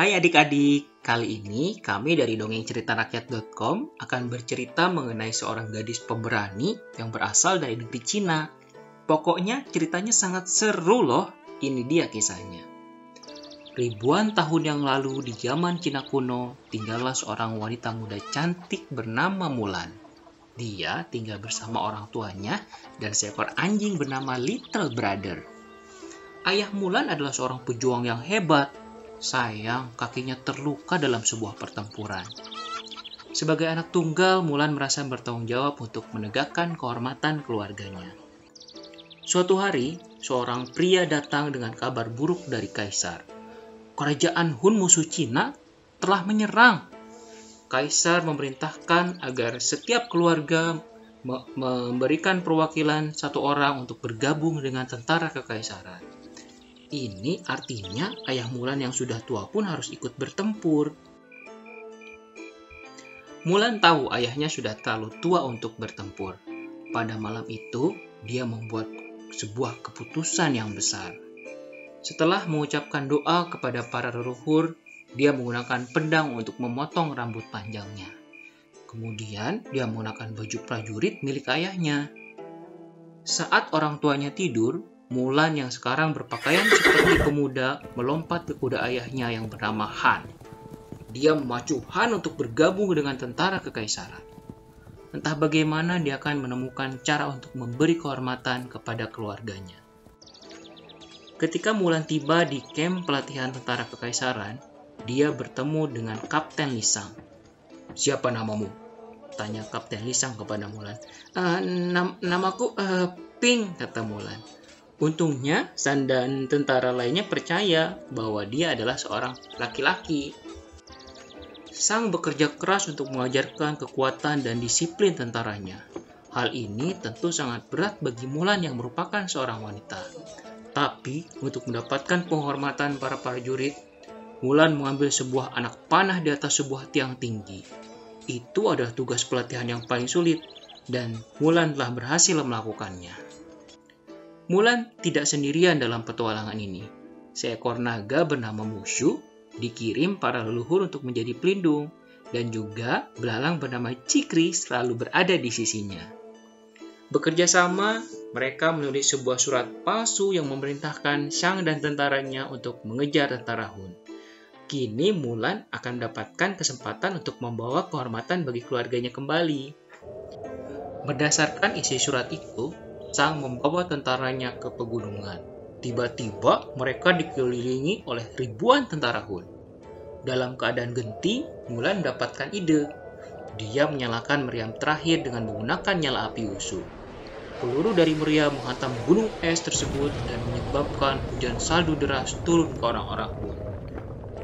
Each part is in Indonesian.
Hai adik-adik, kali ini kami dari dongengceritarakyat.com akan bercerita mengenai seorang gadis pemberani yang berasal dari negeri Cina. Pokoknya ceritanya sangat seru loh, ini dia kisahnya. Ribuan tahun yang lalu di zaman Cina kuno, tinggallah seorang wanita muda cantik bernama Mulan. Dia tinggal bersama orang tuanya dan seekor anjing bernama Little Brother. Ayah Mulan adalah seorang pejuang yang hebat. Sayang, kakinya terluka dalam sebuah pertempuran. Sebagai anak tunggal, Mulan merasa bertanggung jawab untuk menegakkan kehormatan keluarganya. Suatu hari, seorang pria datang dengan kabar buruk dari kaisar. Kerajaan Hun musuh Cina telah menyerang. Kaisar memerintahkan agar setiap keluarga memberikan perwakilan satu orang untuk bergabung dengan tentara kekaisaran. Ini artinya ayah Mulan yang sudah tua pun harus ikut bertempur. Mulan tahu ayahnya sudah terlalu tua untuk bertempur. Pada malam itu, dia membuat sebuah keputusan yang besar. Setelah mengucapkan doa kepada para leluhur, dia menggunakan pedang untuk memotong rambut panjangnya. Kemudian, dia menggunakan baju prajurit milik ayahnya. Saat orang tuanya tidur, Mulan yang sekarang berpakaian seperti pemuda melompat ke kuda ayahnya yang bernama Han. Dia memacu Han untuk bergabung dengan tentara kekaisaran. Entah bagaimana dia akan menemukan cara untuk memberi kehormatan kepada keluarganya. Ketika Mulan tiba di kamp pelatihan tentara kekaisaran, dia bertemu dengan Kapten Lisang. "Siapa namamu?" tanya Kapten Lisang kepada Mulan. Namaku Ping," kata Mulan. Untungnya, San dan tentara lainnya percaya bahwa dia adalah seorang laki-laki. Sang bekerja keras untuk mengajarkan kekuatan dan disiplin tentaranya. Hal ini tentu sangat berat bagi Mulan yang merupakan seorang wanita. Tapi, untuk mendapatkan penghormatan para prajurit, Mulan mengambil sebuah anak panah di atas sebuah tiang tinggi. Itu adalah tugas pelatihan yang paling sulit, dan Mulan telah berhasil melakukannya. Mulan tidak sendirian dalam petualangan ini. Seekor naga bernama Mushu dikirim para leluhur untuk menjadi pelindung, dan juga belalang bernama Cikri selalu berada di sisinya. Bekerja sama, mereka menulis sebuah surat palsu yang memerintahkan Shang dan tentaranya untuk mengejar tentara Hun. Kini Mulan akan mendapatkan kesempatan untuk membawa kehormatan bagi keluarganya kembali. Berdasarkan isi surat itu, Shang membawa tentaranya ke pegunungan. Tiba-tiba mereka dikelilingi oleh ribuan tentara Hun. Dalam keadaan genting, Mulan mendapatkan ide. Dia menyalakan meriam terakhir dengan menggunakan nyala api wushu. Peluru dari meriam menghantam gunung es tersebut dan menyebabkan hujan salju deras turun ke orang-orang Hun.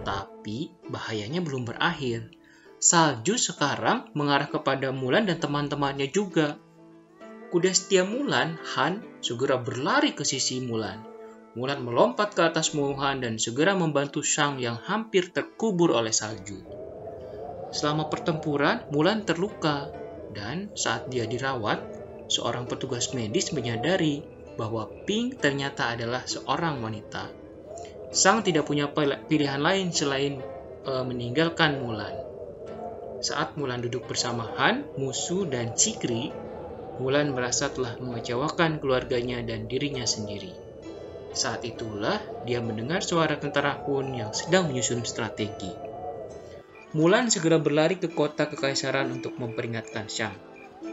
Tapi bahayanya belum berakhir. Salju sekarang mengarah kepada Mulan dan teman-temannya juga. Kuda setia Mulan, Han, segera berlari ke sisi Mulan. Mulan melompat ke atas Han dan segera membantu Shang yang hampir terkubur oleh salju. Selama pertempuran, Mulan terluka, dan saat dia dirawat, seorang petugas medis menyadari bahwa Ping ternyata adalah seorang wanita. Shang tidak punya pilihan lain selain meninggalkan Mulan. Saat Mulan duduk bersama Han, Mushu, dan Cikri, Mulan merasa telah mengecewakan keluarganya dan dirinya sendiri. Saat itulah dia mendengar suara tentara Hun yang sedang menyusun strategi. Mulan segera berlari ke kota kekaisaran untuk memperingatkan Shang.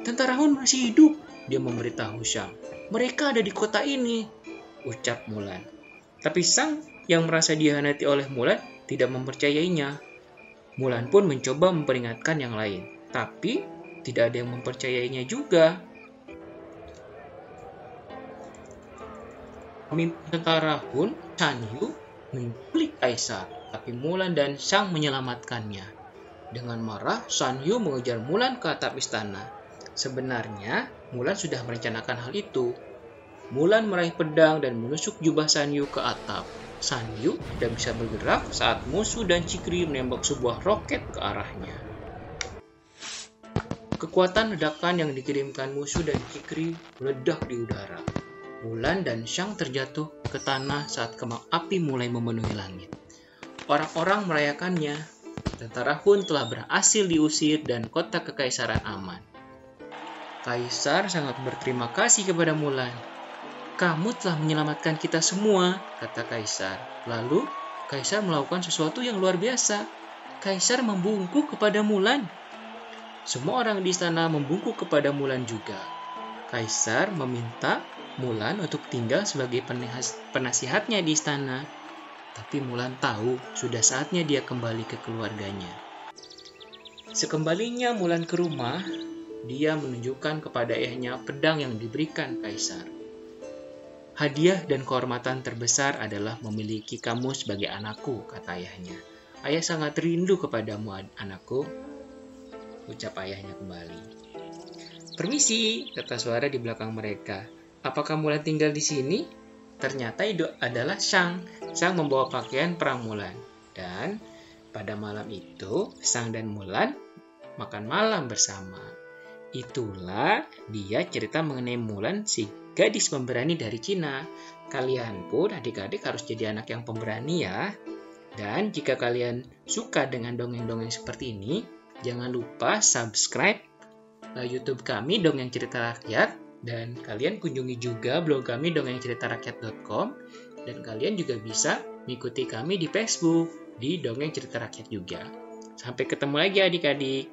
"Tentara Hun masih hidup," dia memberitahu Shang. "Mereka ada di kota ini," ucap Mulan. Tapi Shang yang merasa dihianati oleh Mulan tidak mempercayainya. Mulan pun mencoba memperingatkan yang lain, tapi tidak ada yang mempercayainya juga. Pemimpin tentara Hun, Shan Yu, menculik kaisar, tapi Mulan dan Shang menyelamatkannya. Dengan marah, Shan Yu mengejar Mulan ke atap istana. Sebenarnya, Mulan sudah merencanakan hal itu. Mulan meraih pedang dan menusuk jubah Shan Yu ke atap. Shan Yu tidak bisa bergerak saat Mushu dan Cikri menembak sebuah roket ke arahnya. Kekuatan ledakan yang dikirimkan Mushu dan Cikri meledak di udara. Mulan dan Shang terjatuh ke tanah saat kembang api mulai memenuhi langit. orang-orang merayakannya. Tentara Hun telah berhasil diusir dan kota kekaisaran aman. Kaisar sangat berterima kasih kepada Mulan. "Kamu telah menyelamatkan kita semua," kata Kaisar. Lalu, Kaisar melakukan sesuatu yang luar biasa. Kaisar membungkuk kepada Mulan. Semua orang di istana membungkuk kepada Mulan juga. Kaisar meminta Mulan untuk tinggal sebagai penasihatnya di istana. Tapi Mulan tahu sudah saatnya dia kembali ke keluarganya. Sekembalinya Mulan ke rumah, dia menunjukkan kepada ayahnya pedang yang diberikan Kaisar. "Hadiah dan kehormatan terbesar adalah memiliki kamu sebagai anakku," kata ayahnya. "Ayah sangat rindu kepadamu, anakku," ucap ayahnya kembali. "Permisi," kata suara di belakang mereka. "Apakah Mulan tinggal di sini?" Ternyata itu adalah Shang. Shang membawa pakaian perang Mulan. Dan pada malam itu, Shang dan Mulan makan malam bersama. Itulah dia cerita mengenai Mulan, si gadis pemberani dari Cina. Kalian pun adik-adik harus jadi anak yang pemberani ya. Dan jika kalian suka dengan dongeng-dongeng seperti ini, jangan lupa subscribe YouTube kami Dongeng Cerita Rakyat. Dan kalian kunjungi juga blog kami dongengceritarakyat.com. Dan kalian juga bisa mengikuti kami di Facebook di Dongeng Cerita Rakyat juga. Sampai ketemu lagi adik-adik.